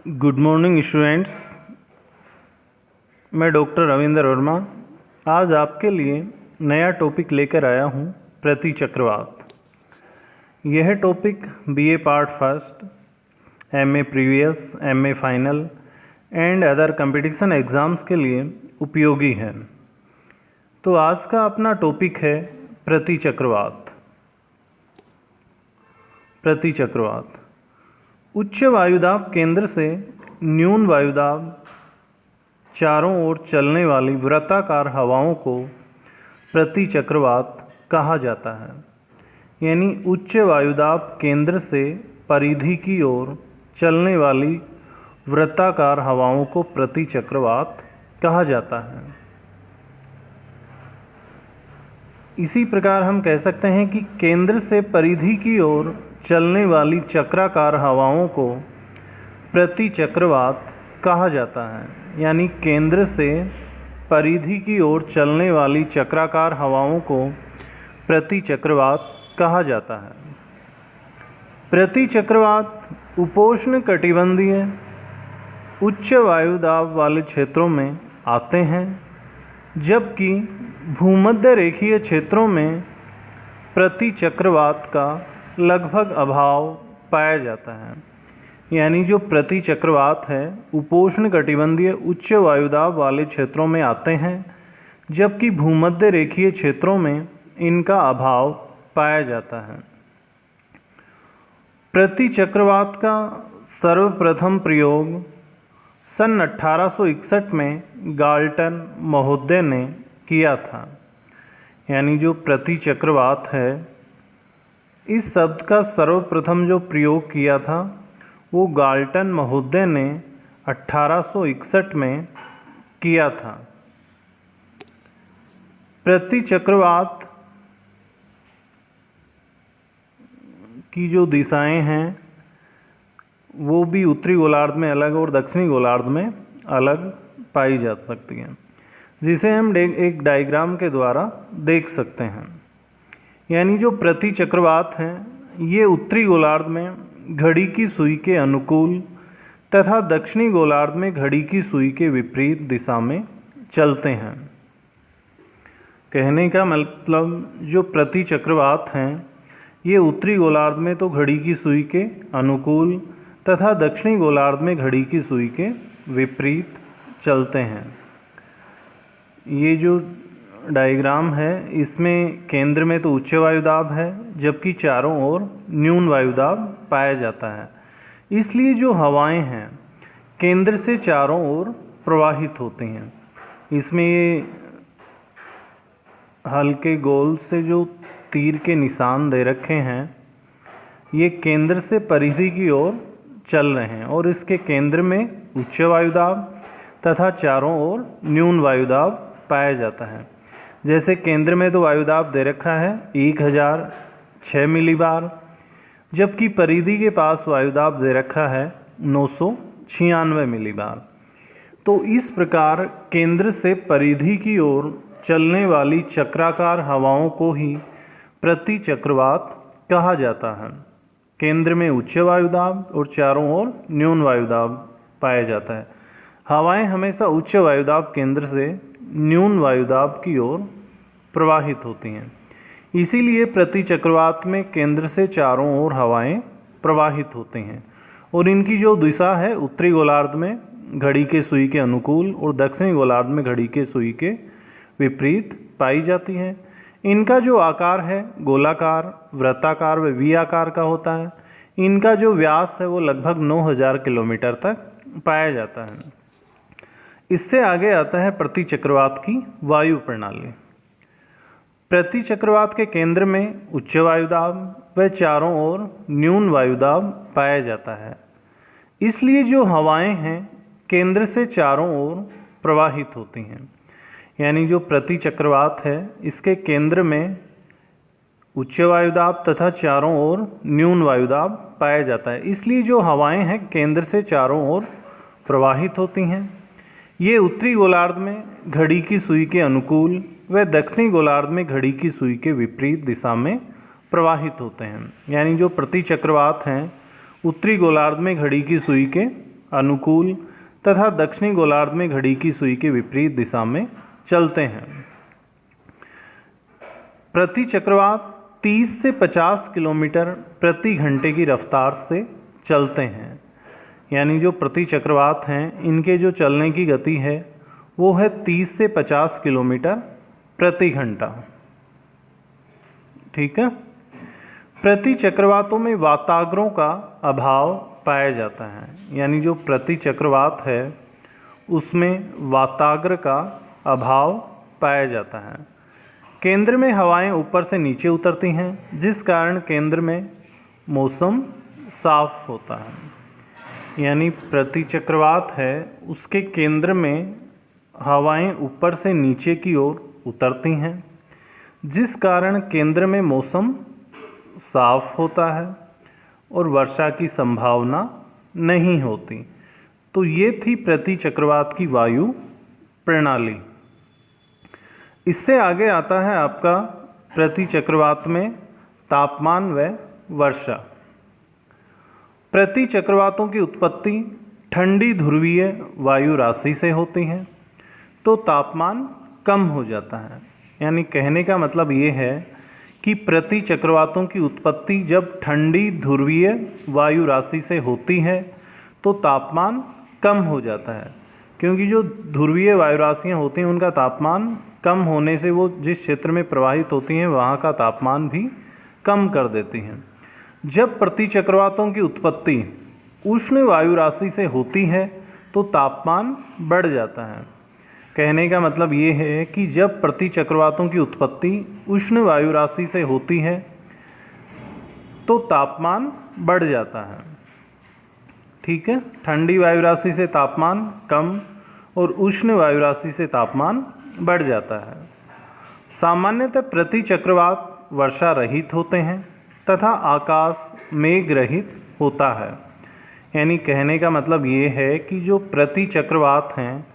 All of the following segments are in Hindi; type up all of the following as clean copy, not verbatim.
Good morning students. मैं डॉक्टर रविंद्र वर्मा आज आपके लिए नया टॉपिक लेकर आया हूँ, प्रतिचक्रवात। यह topic BA part first, MA previous, MA final and other competition exams के लिए उपयोगी है। तो आज का अपना टॉपिक है प्रतिचक्रवात। प्रतिचक्रवात उच्च वायुदाब केंद्र से न्यून वायुदाब चारों ओर चलने वाली वृत्ताकार हवाओं को प्रतिचक्रवात कहा जाता है। यानी उच्च वायुदाब केंद्र से परिधि की ओर चलने वाली वृत्ताकार हवाओं को प्रतिचक्रवात कहा जाता है। इसी प्रकार हम कह सकते हैं कि केंद्र से परिधि की ओर चलने वाली चक्राकार हवाओं को प्रतिचक्रवात कहा जाता है। यानी केंद्र से परिधि की ओर चलने वाली चक्राकार हवाओं को प्रतिचक्रवात कहा जाता है। प्रतिचक्रवात उपोष्ण कटिबंधीय उच्च वायुदाब वाले क्षेत्रों में आते हैं, जबकि भूमध्य रेखीय क्षेत्रों में प्रतिचक्रवात का लगभग अभाव पाया जाता है। यानी जो प्रतिचक्रवात है उपोष्ण कटिबंधीय उच्च वायुदाब वाले क्षेत्रों में आते हैं, जबकि भूमध्य रेखीय क्षेत्रों में इनका अभाव पाया जाता है। प्रतिचक्रवात का सर्वप्रथम प्रयोग सन 1861 में गाल्टन महोदय ने किया था। यानी जो प्रतिचक्रवात है, इस शब्द का सर्वप्रथम जो प्रयोग किया था वो गाल्टन महोदय ने 1861 में किया था। प्रतिचक्रवात की जो दिशाएं हैं वो भी उत्तरी गोलार्ध में अलग और दक्षिणी गोलार्ध में अलग पाई जा सकती हैं, जिसे हम एक डायग्राम के द्वारा देख सकते हैं। यानी जो प्रतिचक्रवात हैं ये उत्तरी गोलार्ध में घड़ी की सुई के अनुकूल तथा दक्षिणी गोलार्ध में घड़ी की सुई के विपरीत दिशा में चलते हैं। कहने का मतलब जो प्रतिचक्रवात हैं ये उत्तरी गोलार्ध में तो घड़ी की सुई के अनुकूल तथा दक्षिणी गोलार्ध में घड़ी की सुई के विपरीत चलते हैं। ये जो डायग्राम है इसमें केंद्र में तो उच्च वायुदाब है, जबकि चारों ओर न्यून वायुदाब पाया जाता है। इसलिए जो हवाएं हैं केंद्र से चारों ओर प्रवाहित होती हैं। इसमें ये हल्के गोल से जो तीर के निशान दे रखे हैं ये केंद्र से परिधि की ओर चल रहे हैं और इसके केंद्र में उच्च वायुदाब तथा चारों ओर न्यून वायुदाब पाया जाता है। जैसे केंद्र में तो वायुदाब दे रखा है 1006 मिलीबार, जबकि परिधि के पास वायुदाब दे रखा है 996 मिलीबार। तो इस प्रकार केंद्र से परिधि की ओर चलने वाली चक्राकार हवाओं को ही प्रतिचक्रवात कहा जाता है। केंद्र में उच्च वायुदाब और चारों ओर न्यून वायुदाब पाया जाता है। हवाएं हमेशा उच्च वायुदाब केंद्र से न्यून वायुदाब की ओर प्रवाहित होती हैं। इसीलिए प्रतिचक्रवात में केंद्र से चारों ओर हवाएं प्रवाहित होती हैं और इनकी जो दिशा है उत्तरी गोलार्ध में घड़ी के सुई के अनुकूल और दक्षिणी गोलार्ध में घड़ी के सुई के विपरीत पाई जाती है। इनका जो आकार है गोलाकार, वृत्ताकार व वी आकार का होता है। इनका जो व्यास है वो लगभग 9000 किलोमीटर तक पाया जाता है। इससे आगे आता है प्रतिचक्रवात की वायु प्रणाली। प्रतिचक्रवात के केंद्र में उच्च वायुदाब व चारों ओर न्यून वायुदाब पाया जाता है। इसलिए जो हवाएं हैं केंद्र से चारों ओर प्रवाहित होती हैं। यानी जो प्रतिचक्रवात है इसके केंद्र में उच्च वायुदाब तथा चारों ओर न्यून वायुदाब पाया जाता है। इसलिए जो हवाएं हैं केंद्र से चारों ओर प्रवाहित होती हैं। ये उत्तरी गोलार्ध में घड़ी की सुई के अनुकूल व दक्षिणी गोलार्ध में घड़ी की सुई के विपरीत दिशा में प्रवाहित होते हैं। यानी जो प्रतिचक्रवात हैं उत्तरी गोलार्ध में घड़ी की सुई के अनुकूल तथा दक्षिणी गोलार्ध में घड़ी की सुई के विपरीत दिशा में चलते हैं। प्रति चक्रवात 30 से 50 किलोमीटर प्रति घंटे की रफ्तार से चलते हैं। यानी जो प्रति चक्रवात हैं इनके जो चलने की गति है वो है 30 से 50 किलोमीटर प्रति घंटा। ठीक है। प्रति चक्रवातों में वाताग्रों का अभाव पाया जाता है। यानी जो प्रति चक्रवात है उसमें वाताग्र का अभाव पाया जाता है। केंद्र में हवाएं ऊपर से नीचे उतरती हैं, जिस कारण केंद्र में मौसम साफ होता है। यानी प्रति चक्रवात है उसके केंद्र में हवाएं ऊपर से नीचे की ओर उतरती हैं, जिस कारण केंद्र में मौसम साफ होता है और वर्षा की संभावना नहीं होती। तो ये थी प्रति चक्रवात की वायु प्रणाली। इससे आगे आता है आपका प्रति चक्रवात में तापमान व वर्षा। प्रति चक्रवातों की उत्पत्ति ठंडी ध्रुवीय वायु राशि से होती है, तो तापमान कम हो जाता है। यानी कहने का मतलब ये है कि प्रति चक्रवातों की उत्पत्ति जब ठंडी ध्रुवीय वायु राशि से होती है तो तापमान कम हो जाता है, क्योंकि जो ध्रुवीय वायु राशियाँ होती हैं उनका तापमान कम होने से वो जिस क्षेत्र में प्रवाहित होती हैं वहाँ का तापमान भी कम कर देती हैं। जब प्रति चक्रवातों की उत्पत्ति उष्ण वायु राशि से होती है तो तापमान बढ़ जाता है। कहने का मतलब ये है कि जब प्रति चक्रवातों की उत्पत्ति उष्ण वायु राशि से होती है तो तापमान बढ़ जाता है। ठीक है। ठंडी वायु राशि से तापमान कम और उष्ण वायु राशि से तापमान बढ़ जाता है। सामान्यतः प्रति चक्रवात वर्षा रहित होते हैं तथा आकाश मेघ रहित होता है। यानी कहने का मतलब ये है कि जो प्रति चक्रवात हैं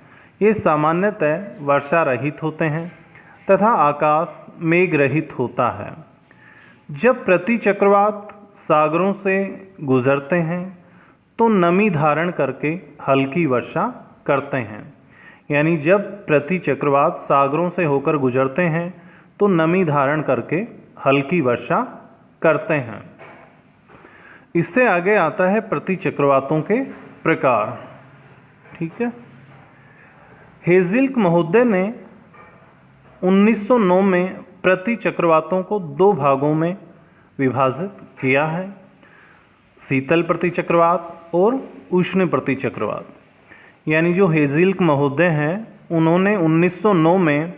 ये सामान्यतः वर्षा रहित होते हैं तथा आकाश मेघ रहित होता है। जब प्रति चक्रवात सागरों से गुजरते हैं तो नमी धारण करके हल्की वर्षा करते हैं। यानी जब प्रति चक्रवात सागरों से होकर गुजरते हैं तो नमी धारण करके हल्की वर्षा करते हैं। इससे आगे आता है प्रति चक्रवातों के प्रकार। ठीक है। हेज़िल्क महोदय ने 1909 में प्रति चक्रवातों को दो भागों में विभाजित किया है, शीतल प्रति चक्रवात और उष्ण प्रति चक्रवात। यानी जो हेज़िल्क महोदय हैं उन्होंने 1909 में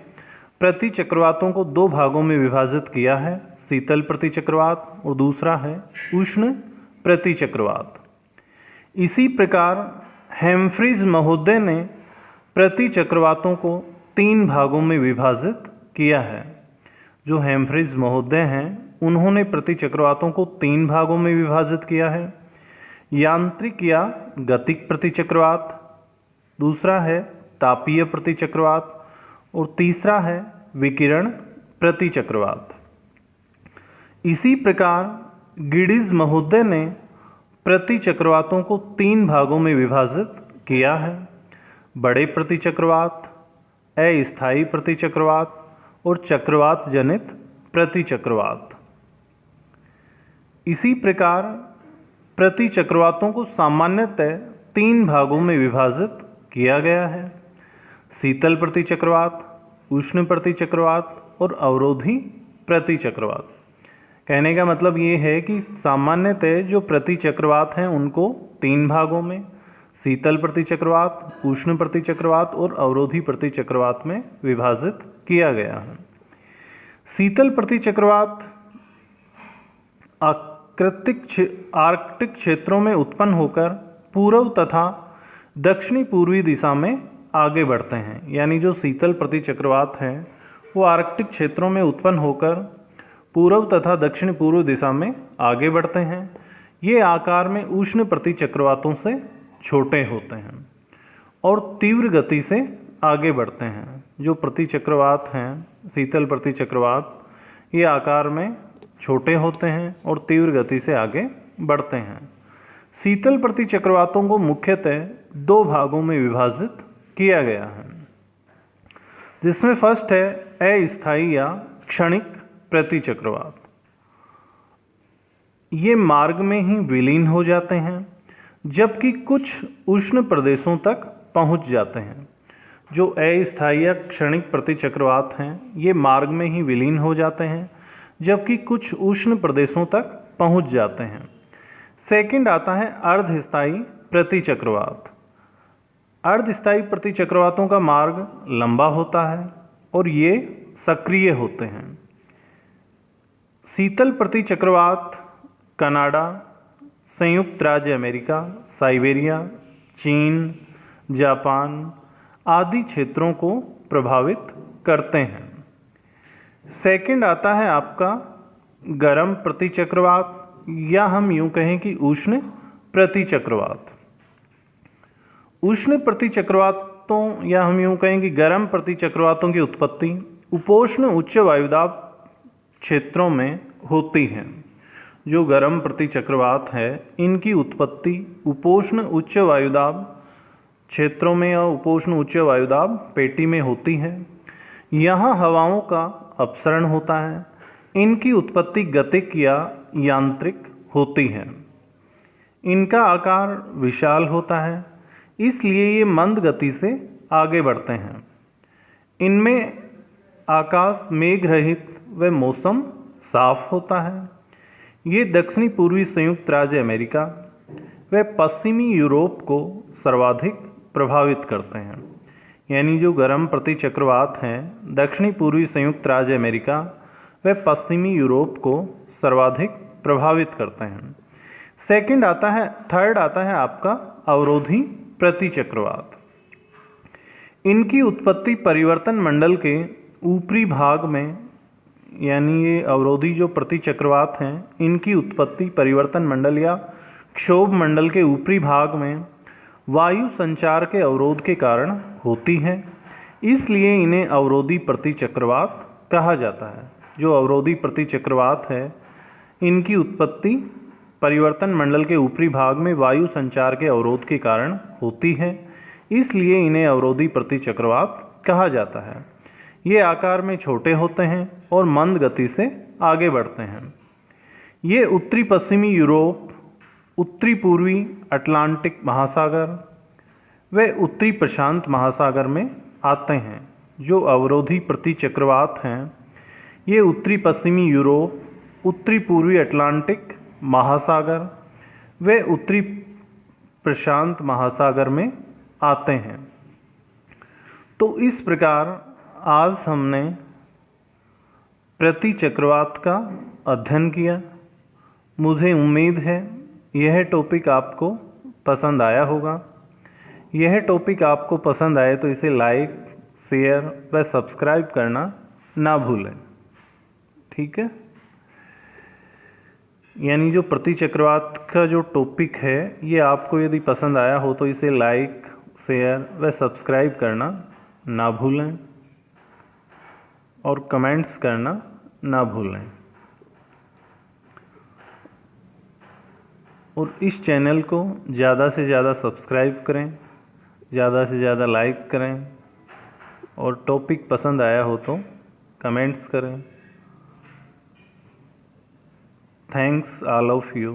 प्रति चक्रवातों को दो भागों में विभाजित किया है, शीतल प्रति चक्रवात और दूसरा है उष्ण प्रति चक्रवात। इसी प्रकार हैम्फ्रीज महोदय ने प्रति चक्रवातों को तीन भागों में विभाजित किया है। जो हैम्फ्रीज महोदय हैं उन्होंने प्रति चक्रवातों को तीन भागों में विभाजित किया है, यांत्रिक या गतिक प्रति चक्रवात, दूसरा है तापीय प्रति चक्रवात और तीसरा है विकिरण प्रति चक्रवात। इसी प्रकार गिडिज महोदय ने प्रति चक्रवातों को तीन भागों में विभाजित किया है, बड़े प्रति चक्रवात, अस्थायी प्रति चक्रवात और चक्रवात जनित प्रति चक्रवात। इसी प्रकार प्रति चक्रवातों को सामान्यतः तीन भागों में विभाजित किया गया है, शीतल प्रति चक्रवात, उष्ण प्रति चक्रवात और अवरोधी प्रति चक्रवात। कहने का मतलब ये है कि सामान्यतः जो प्रति चक्रवात हैं उनको तीन भागों में, शीतल प्रति चक्रवात, उष्ण प्रति चक्रवात और अवरोधी प्रति चक्रवात में विभाजित किया गया है। शीतल प्रति चक्रवात आर्कटिक क्षेत्रों में उत्पन्न होकर पूर्व तथा दक्षिणी पूर्वी दिशा में आगे बढ़ते हैं। यानी जो शीतल प्रति चक्रवात हैं वो आर्कटिक क्षेत्रों में उत्पन्न होकर पूर्व तथा दक्षिण पूर्व दिशा में आगे बढ़ते हैं। ये आकार में उष्ण प्रति चक्रवातों से छोटे होते हैं और तीव्र गति से आगे बढ़ते हैं। जो प्रति चक्रवात हैं शीतल प्रति चक्रवात ये आकार में छोटे होते हैं और तीव्र गति से आगे बढ़ते हैं। शीतल प्रतिचक्रवातों को मुख्यतः दो भागों में विभाजित किया गया है, जिसमें फर्स्ट है अस्थायी या क्षणिक प्रतिचक्रवात। ये मार्ग में ही विलीन हो जाते हैं, जबकि कुछ उष्ण प्रदेशों तक पहुंच जाते हैं। जो अस्थायी या क्षणिक प्रतिचक्रवात हैं, ये मार्ग में ही विलीन हो जाते हैं, जबकि कुछ उष्ण प्रदेशों तक पहुंच जाते हैं। सेकंड आता है अर्धस्थायी प्रतिचक्रवात। अर्धस्थायी प्रतिचक्रवातों का मार्ग लंबा होता है और ये सक्रिय होते हैं। शीतल प्रतिचक्रवात कनाडा, संयुक्त राज्य अमेरिका, साइबेरिया, चीन, जापान आदि क्षेत्रों को प्रभावित करते हैं। सेकंड आता है आपका गर्म प्रतिचक्रवात, या हम यूं कहें कि उष्ण प्रतिचक्रवात। उष्ण प्रतिचक्रवातों या हम यूं कहें कि गर्म प्रतिचक्रवातों की उत्पत्ति उपोष्ण उच्च वायुदाब क्षेत्रों में होती है। जो गर्म प्रतिचक्रवात है, इनकी उत्पत्ति उपोष्ण उच्च वायुदाब क्षेत्रों में या उपोष्ण उच्च वायुदाब पेटी में होती है। यहाँ हवाओं का अपसरण होता है। इनकी उत्पत्ति गतिक या यांत्रिक होती है। इनका आकार विशाल होता है, इसलिए ये मंद गति से आगे बढ़ते हैं। इनमें आकाश मेघ रहित व मौसम साफ होता है। ये दक्षिणी पूर्वी संयुक्त राज्य अमेरिका व पश्चिमी यूरोप को सर्वाधिक प्रभावित करते हैं। यानी जो गर्म प्रतिचक्रवात हैं, दक्षिणी पूर्वी संयुक्त राज्य अमेरिका व पश्चिमी यूरोप को सर्वाधिक प्रभावित करते हैं। थर्ड आता है आपका अवरोधी प्रतिचक्रवात। इनकी उत्पत्ति परिवर्तन मंडल के ऊपरी भाग में, यानी ये अवरोधी जो प्रतिचक्रवात हैं, इनकी उत्पत्ति परिवर्तन मंडल या क्षोभ मंडल के ऊपरी भाग में वायु संचार के अवरोध के कारण होती है। इसलिए इन्हें अवरोधी प्रतिचक्रवात कहा जाता है। जो अवरोधी प्रतिचक्रवात है, इनकी उत्पत्ति परिवर्तन मंडल के ऊपरी भाग में वायु संचार के अवरोध के कारण होती है, इसलिए इन्हें अवरोधी प्रतिचक्रवात कहा जाता है। ये आकार में छोटे होते हैं और मंद गति से आगे बढ़ते हैं। ये उत्तरी पश्चिमी यूरोप, उत्तरी पूर्वी अटलांटिक महासागर व उत्तरी प्रशांत महासागर में आते हैं। जो अवरोधी प्रतिचक्रवात हैं, ये उत्तरी पश्चिमी यूरोप, उत्तरी पूर्वी अटलांटिक महासागर व उत्तरी प्रशांत महासागर में आते हैं। तो इस प्रकार आज हमने प्रतिचक्रवात का अध्ययन किया। मुझे उम्मीद है यह टॉपिक आपको पसंद आया होगा। यह टॉपिक आपको पसंद आए तो इसे लाइक, शेयर व सब्सक्राइब करना ना भूलें। ठीक है। यानी जो प्रतिचक्रवात का जो टॉपिक है, ये आपको यदि पसंद आया हो तो इसे लाइक, शेयर व सब्सक्राइब करना ना भूलें और कमेंट्स करना ना भूलें। और इस चैनल को ज़्यादा से ज़्यादा सब्सक्राइब करें, ज़्यादा से ज़्यादा लाइक करें और टॉपिक पसंद आया हो तो कमेंट्स करें। Thanks all of you.